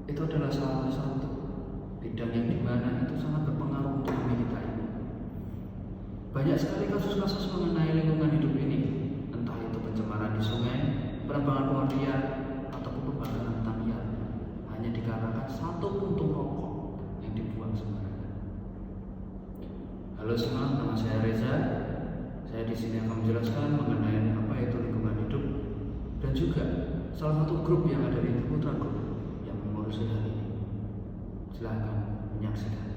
itu adalah salah satu bidang yang dimana itu sangat berpengaruh untuk diri kita ini. Banyak sekali kasus-kasus mengenai lingkungan hidup ini, entah itu pencemaran di sungai, penebangan pohon liar, ataupun pembakaran hutan liar, hanya dikarenakan satu puntung rokok yang dibuang sembarangan. Halo semua, nama saya Reza. Saya di sini akan menjelaskan mengenai apa itu lingkungan hidup dan juga salah satu grup yang ada di Triputra Group yang mengurusi hal ini. Silahkan menyaksikan.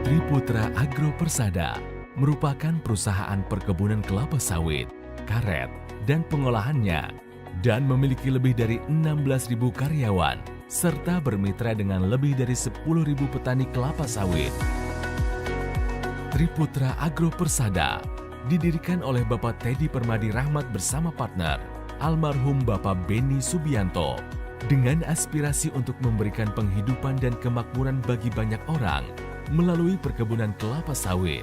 Triputra Agro Persada merupakan perusahaan perkebunan kelapa sawit, karet, dan pengolahannya, dan memiliki lebih dari 16.000 karyawan, serta bermitra dengan lebih dari 10.000 petani kelapa sawit. Triputra Agro Persada didirikan oleh Bapak Teddy Permadi Rahmat bersama partner, almarhum Bapak Beni Subianto, dengan aspirasi untuk memberikan penghidupan dan kemakmuran bagi banyak orang melalui perkebunan kelapa sawit.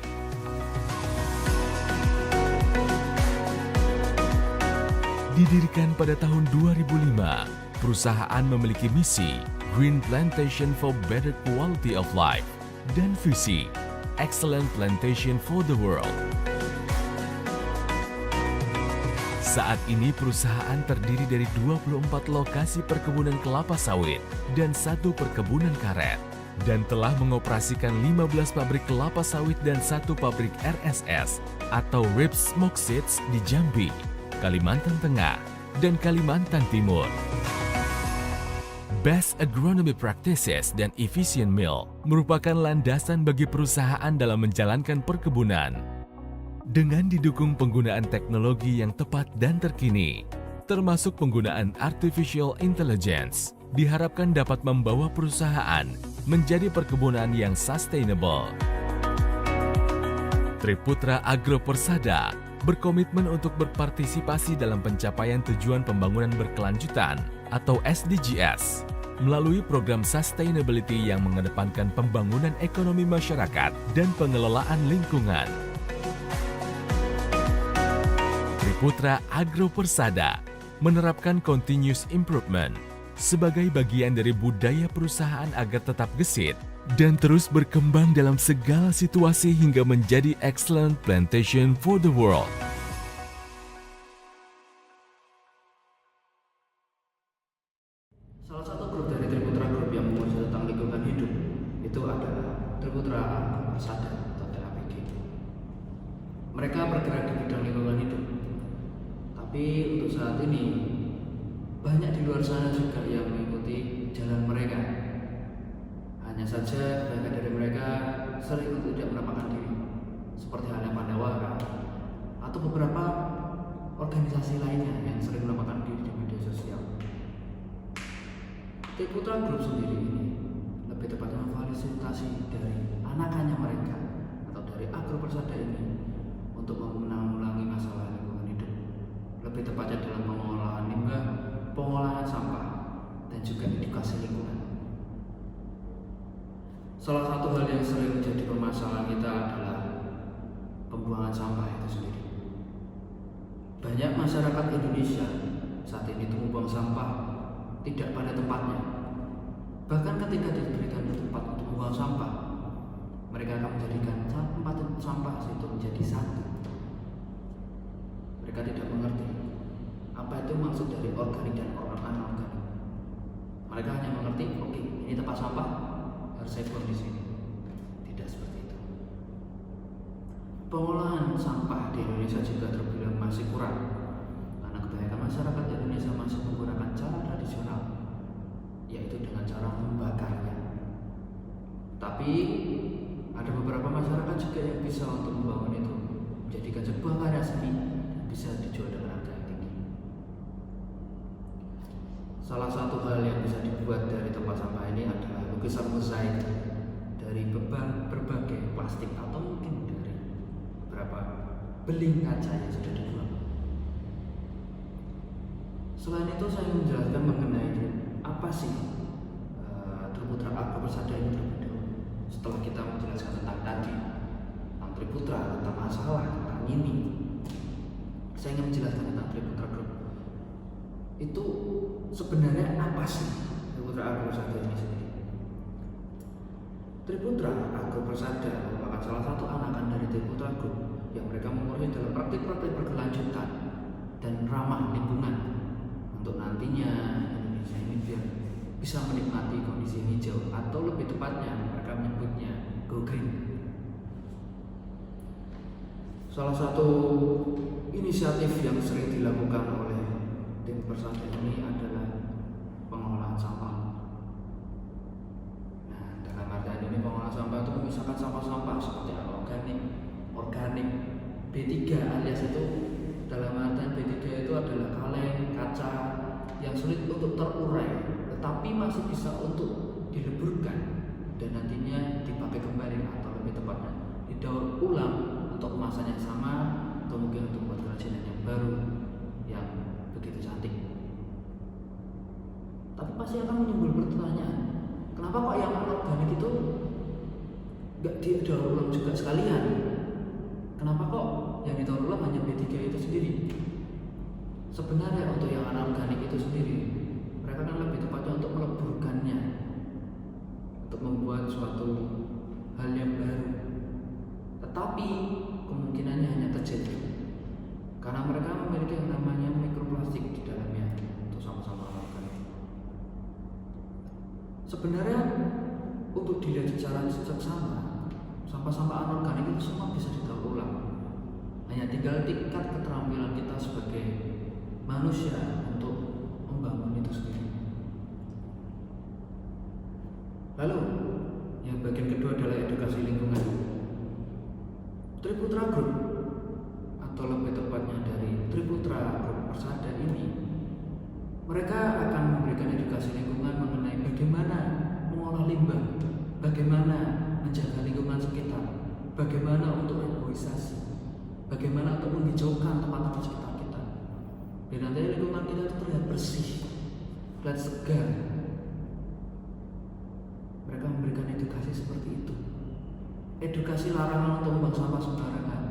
Didirikan pada tahun 2005, perusahaan memiliki misi Green Plantation for Better Quality of Life dan visi Excellent Plantation for the World. Saat ini perusahaan terdiri dari 24 lokasi perkebunan kelapa sawit dan 1 perkebunan karet, dan telah mengoperasikan 15 pabrik kelapa sawit dan 1 pabrik RSS atau Ribs Smoke Seeds di Jambi, Kalimantan Tengah, dan Kalimantan Timur. Best Agronomy Practices dan Efficient Mill merupakan landasan bagi perusahaan dalam menjalankan perkebunan. Dengan didukung penggunaan teknologi yang tepat dan terkini, termasuk penggunaan Artificial Intelligence, diharapkan dapat membawa perusahaan menjadi perkebunan yang sustainable. Triputra Agro Persada berkomitmen untuk berpartisipasi dalam pencapaian tujuan pembangunan berkelanjutan atau SDGs melalui program sustainability yang mengedepankan pembangunan ekonomi masyarakat dan pengelolaan lingkungan. Triputra Agro Persada menerapkan continuous improvement sebagai bagian dari budaya perusahaan agar tetap gesit dan terus berkembang dalam segala situasi hingga menjadi excellent plantation for the world. Salah satu grup dari Triputra Group yang mengurusi tentang lingkungan hidup itu adalah Triputra Agro Persada atau TAPG. Mereka bergerak di bidang lingkungan hidup, tapi untuk saat ini banyak di luar sana juga yang mengikuti jalan mereka. Hanya saja banyak dari mereka sering untuk tidak menampakkan diri, seperti halnya Pandawara atau beberapa organisasi lainnya yang sering menampakkan diri di media sosial. Triputra Group sendiri ini lebih tepatnya memfasilitasi dari anakannya mereka atau dari Agro Persada ini untuk menanggulangi masalah lingkungan hidup, lebih tepatnya dalam pengolahan limbah, pengolahan sampah, dan juga edukasi lingkungan. Salah satu hal yang sering menjadi permasalahan kita adalah pembuangan sampah itu sendiri. Banyak masyarakat Indonesia saat ini itu membuang sampah tidak pada tempatnya. Bahkan ketika diberikan tempat untuk membuang sampah, mereka akan menjadikan tempat sampah itu menjadi satu. Mereka tidak mengerti apa itu maksud dari organik dan anorganik. Mereka hanya mengerti, oke, ini tempat sampah, harus saya buang di sini. Tidak seperti itu. Pengolahan sampah di Indonesia juga terbilang masih kurang, karena kebanyakan masyarakat Indonesia masih menggunakan cara tradisional, yaitu dengan cara membakarnya. Tapi ada beberapa masyarakat juga yang bisa untuk membangun itu, menjadikan sebuah karya seni yang bisa dijual dengan harga yang tinggi. Salah satu hal yang bisa dibuat dari tempat sampah ini adalah lukisan mozaik dari berbagai plastik atau mungkin dari beberapa beling kaca yang sudah dibuang. Selain itu saya ingin menjelaskan mengenai apa sih Triputra Agro Persada ini terlebih dahulu. Setelah kita menjelaskan tentang tadi, tentang Triputra, tentang masalah, tentang ini, saya ingin menjelaskan tentang Triputra Group. Itu sebenarnya apa sih Triputra Agro Persada ini sendiri? Triputra Agro Persada merupakan salah satu anakan dari Triputra Group yang mereka menguasai dalam praktik-praktik berkelanjutan dan ramah lingkungan untuk nantinya Indonesia ini biar bisa menikmati kondisi hijau, atau lebih tepatnya mereka menyebutnya Go Green. Salah satu inisiatif yang sering dilakukan oleh tim Persada ini adalah pengolahan sampah. Nah, dalam artian ini pengolahan sampah itu memisahkan sampah-sampah seperti organik, B3 alias itu dalam artian B3 itu adalah kaleng, kaca yang sulit untuk terurai tetapi masih bisa untuk dileburkan dan nantinya dipakai kembali, atau lebih tepatnya didaur ulang untuk kemasan yang sama atau mungkin untuk buat kerajinan yang baru yang begitu cantik. Tapi pasti akan menimbul pertanyaan, kenapa kok yang organik itu nggak didaur ulang juga sekalian? Kenapa kok yang didaur ulang hanya B3 itu sendiri? Sebenarnya untuk yang anorganik itu sendiri, mereka kan lebih tepatnya untuk meleburkannya, untuk membuat suatu hal yang baru. Tetapi kemungkinannya hanya kecil, karena mereka memiliki yang namanya mikroplastik di dalamnya untuk sampah-sampah anorganik. Sebenarnya untuk dilihat secara seksama, sampah-sampah anorganik itu semua bisa didaur ulang. Hanya tinggal tingkat keterampilan kita sebagai manusia untuk membangun itu sendiri. Lalu yang bagian kedua adalah edukasi lingkungan. Triputra Group, atau lebih tepatnya dari Triputra Group Persada ini, mereka akan memberikan edukasi lingkungan mengenai bagaimana mengolah limbah, bagaimana menjaga lingkungan sekitar, bagaimana untuk reboisasi, bagaimana untuk menghijaukan tempat-tempat sekitar kita, biar nanti lingkungan kita itu terlihat bersih, terlihat segar. Mereka memberikan edukasi seperti itu. Edukasi larangan untuk membuang sampah sembarangan,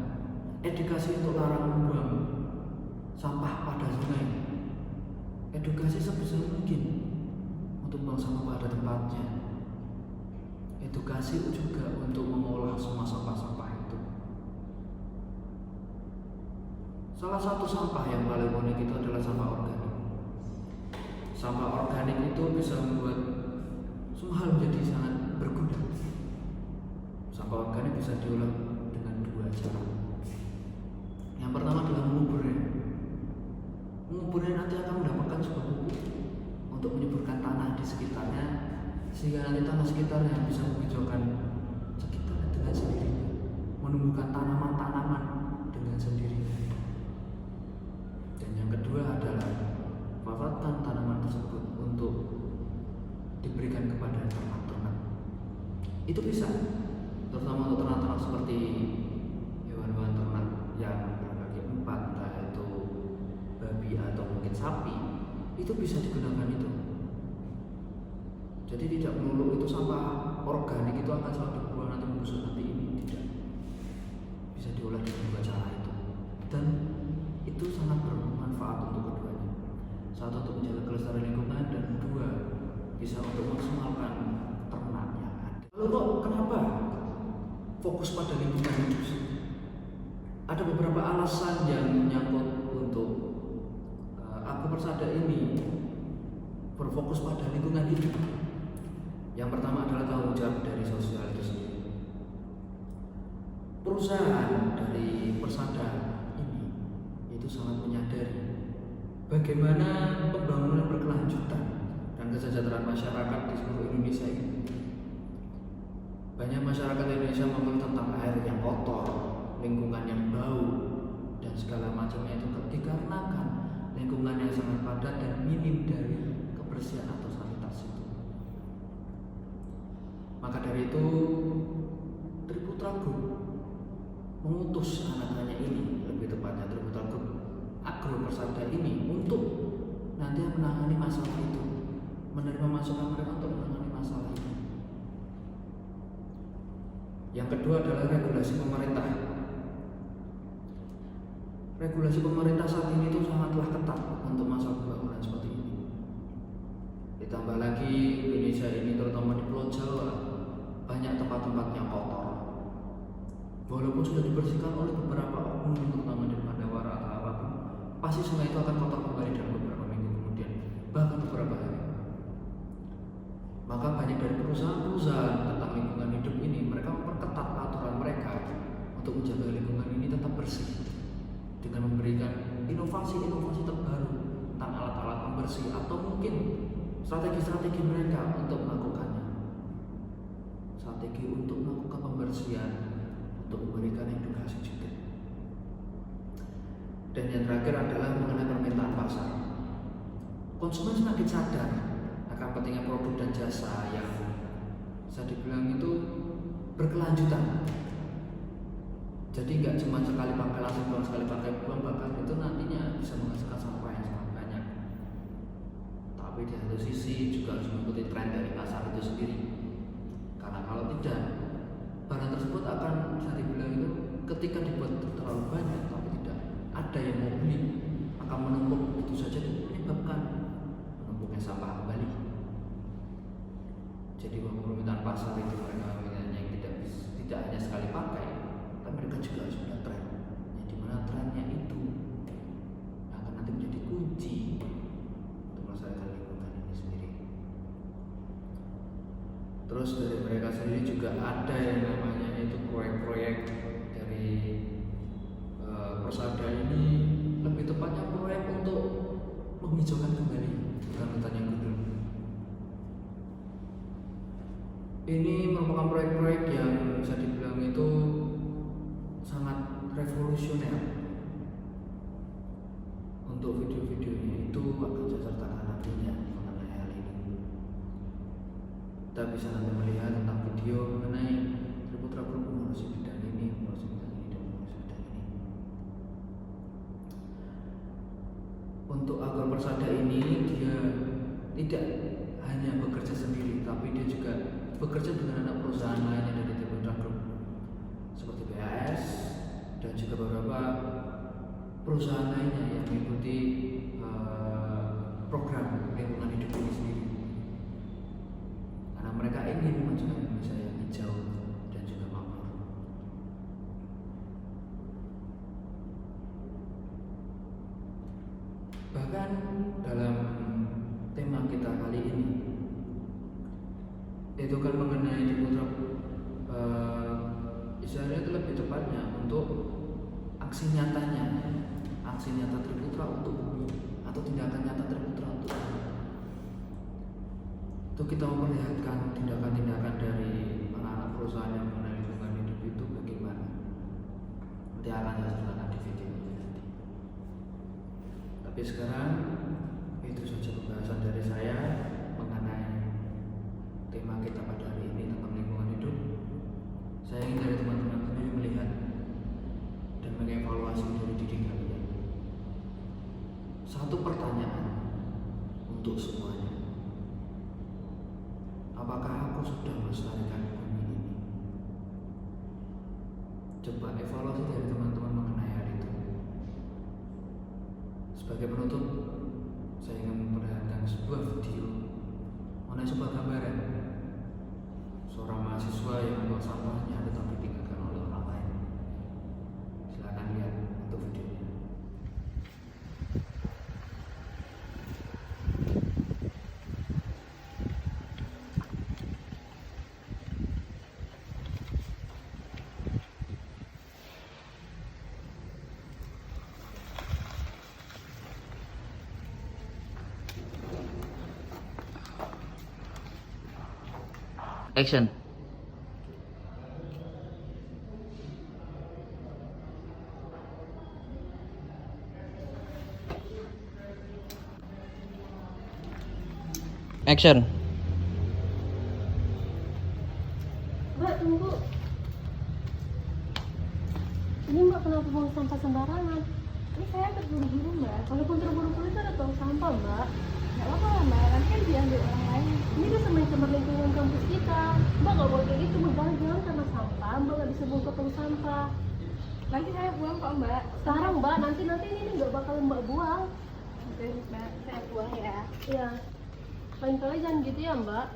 edukasi untuk larangan membuang sampah pada sungai, edukasi sebisa mungkin untuk membuang sampah pada tempatnya, edukasi juga untuk mengolah semua sampah-sampah itu. Salah satu sampah yang paling unik itu adalah sampah organik. Sampah organik itu bisa membuat semua hal menjadi sangat berguna. Sampah organik bisa diolah dengan dua cara. Yang pertama adalah menguburnya. Menguburnya nanti akan mendapatkan sebuah pupuk untuk menyuburkan tanah di sekitarnya, sehingga nanti tanah sekitarnya bisa menghijaukan sekitarnya dengan sendirinya, menumbuhkan tanaman-tanaman dengan sendirinya. Dan yang kedua adalah perawatan tanaman tersebut untuk diberikan kepada ternak-ternak. Itu bisa, terutama untuk ternak-ternak seperti hewan-hewan ternak yang berkaki empat, entah itu babi atau mungkin sapi, itu bisa digunakan itu. Jadi tidak melulu itu sampah organik itu akan selalu dibuang nanti membusuk nanti ini, tidak. Bisa diolah dengan dua cara itu, dan itu sangat bermanfaat untuk keduanya. Satu, untuk menjaga kelestarian lingkungan, dan dua, bisa untuk maksimalkan ternak yang ada. Lalu kok kenapa fokus pada lingkungan itu sih? Ada beberapa alasan yang menyangkut untuk Agro Persada ini berfokus pada lingkungan hidup. Yang pertama adalah tanggung jawab dari sosial itu sendiri. Perusahaan dari Persada ini itu sangat menyadari bagaimana pembangunan berkelanjutan dan kesejahteraan masyarakat di seluruh Indonesia ini. Banyak masyarakat Indonesia mengeluh tentang air yang kotor, lingkungan yang bau, dan segala macamnya itu dikarenakan lingkungan yang sangat padat dan minim dari kebersihan atau sanitasi itu. Maka dari itu, Triputra Group mengutus anak-anaknya ini, lebih tepatnya Triputra Group Agro Persada ini, untuk nanti yang menangani masalah itu, menerima masukan mereka untuk menangani masalah itu. Yang kedua adalah regulasi pemerintah. Regulasi pemerintah saat ini itu sangatlah ketat untuk masalah pembangunan seperti ini. Ditambah lagi Indonesia ini terutama di Pulau Jawa banyak tempat-tempat yang kotor. Walaupun sudah dibersihkan oleh beberapa oknum terutama di Mandawara atau apapun, pasti sungai itu akan kotor kembali dalam beberapa minggu kemudian, bahkan beberapa hari. Maka banyak dari perusahaan-perusahaan tentang lingkungan hidup ini, mereka memperketat aturan mereka untuk menjaga lingkungan ini tetap bersih dengan memberikan inovasi-inovasi terbaru tentang alat-alat pembersih atau mungkin strategi-strategi mereka untuk melakukannya. Strategi untuk melakukan pembersihan, untuk memberikan edukasi juga. Dan yang terakhir adalah mengenai permintaan pasar. Konsumen semakin sadar akan pentingnya produk dan jasa yang bisa dibilang itu berkelanjutan. Jadi nggak cuma sekali pakai langsung buang, sekali pakai buang, bahkan itu nantinya bisa menghasilkan sampah yang sangat banyak. Tapi di satu sisi juga harus mengikuti tren dari pasar itu sendiri. Karena kalau tidak, barang tersebut akan bisa dibilang itu ketika dibuat terlalu banyak tapi tidak ada yang mau beli, akan menumpuk, itu saja menyebabkan menumpuknya sampah kembali. Jadi permintaan pasar itu mereka yang tidak hanya sekali pakai, tapi mereka juga sudah tren. Yang dimana trennya itu akan nanti menjadi kunci untuk melestarikan lingkungan ini sendiri. Terus dari mereka sendiri juga ada yang namanya itu proyek-proyek dari Persada ini, lebih tepatnya proyek untuk menghijaukan kembali hutan-hutan yang gundul. Ini merupakan proyek-proyek yang bisa dibilang itu sangat revolusioner. Untuk video-videonya itu akan saya sertakan nantinya mengenai hal ini. Kita bisa nanti melihat tentang video mengenai Triputra Group mengurusi bidang ini, mengurusi bidang ini, dan mengurusi bidang ini. Untuk Agro Persada ini dia tidak hanya bekerja sendiri, tapi dia juga bekerja dengan anak perusahaan lainnya dari Triputra Group seperti BAS dan juga beberapa perusahaan lainnya yang mengikuti program lingkungan hidup ini sendiri. Karena mereka ingin memajukan Indonesia yang hijau dan juga makmur. Bahkan dalam tema kita kali ini itu kan mengenai Triputra, istilahnya itu lebih tepatnya untuk aksi nyata Triputra untuk bumi atau tindakan nyata Triputra untuk bumi. Itu kita memperlihatkan tindakan-tindakan dari anak-anak perusahaan yang mengenai lingkungan hidup itu bagaimana. Nanti akan saya sertakan di video ini nanti. Tapi sekarang itu saja pembahasan dari saya mengenai tema kita pada hari ini tentang lingkungan hidup. Saya ingin dari teman-teman sendiri melihat dan mengevaluasi dari diri kalian. Satu pertanyaan untuk semuanya. Apakah aku sudah melestarikan bumi ini? Coba evaluasi dari teman-teman mengenai hal itu. Sebagai penutup, saya ingin memperlihatkan sebuah video mengenai sebuah gambaran seorang mahasiswa yang membuang sampahnya tetapi ditinggalkan oleh orang lain. Silakan lihat untuk videonya. Action. Action. Mbak, tunggu. Ini Mbak kenapa buang sampah sembarangan? Ini saya terburu-buru Mbak. Walaupun terburu-buru itu ada tong sampah. sampah, Mbak. Nggak apa-apa lah Mbak, nanti kan diambil orang lain. Ini kan mencemar lingkungan kampus kita. Mbak nggak boleh kayak gitu, Mbak. Jangan karena sampah, Mbak nggak bisa buang ke tong sampah. Nanti saya buang kok Mbak. Sekarang, Mbak, nanti ini nggak bakal Mbak buang. Oke Mbak, saya buang ya. Iya. Lain kali jangan gitu ya, Mbak.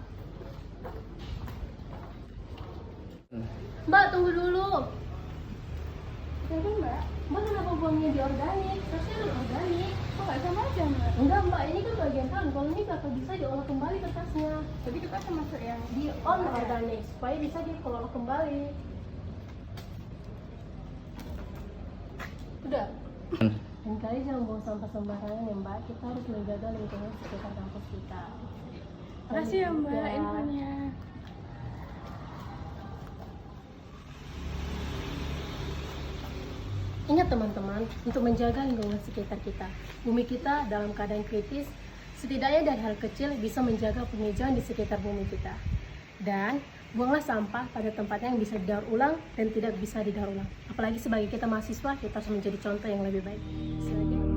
Mbak, tunggu dulu. Siapa Mbak? Mbak kenapa buangnya di organik? Harusnya non organik. Kok nggak sama aja Mbak? Enggak, Mbak, ini kan bagian kan. Kalau ini bakal bisa diolah kembali kertasnya. Jadi kita masuk yang Di on organik supaya bisa dikelola kembali. Udah. Dan kali jangan buang sampah sembarangan ya, Mbak. Kita harus menjaga lingkungan sekitar kampus kita. Makasih ya Mbak Iya. infonya. Ingat teman-teman, untuk menjaga lingkungan sekitar kita, bumi kita dalam keadaan kritis, setidaknya dari hal kecil bisa menjaga penghijauan di sekitar bumi kita. Dan buanglah sampah pada tempatnya yang bisa didaur ulang dan tidak bisa didaur ulang. Apalagi sebagai kita mahasiswa, kita harus menjadi contoh yang lebih baik. Sebagai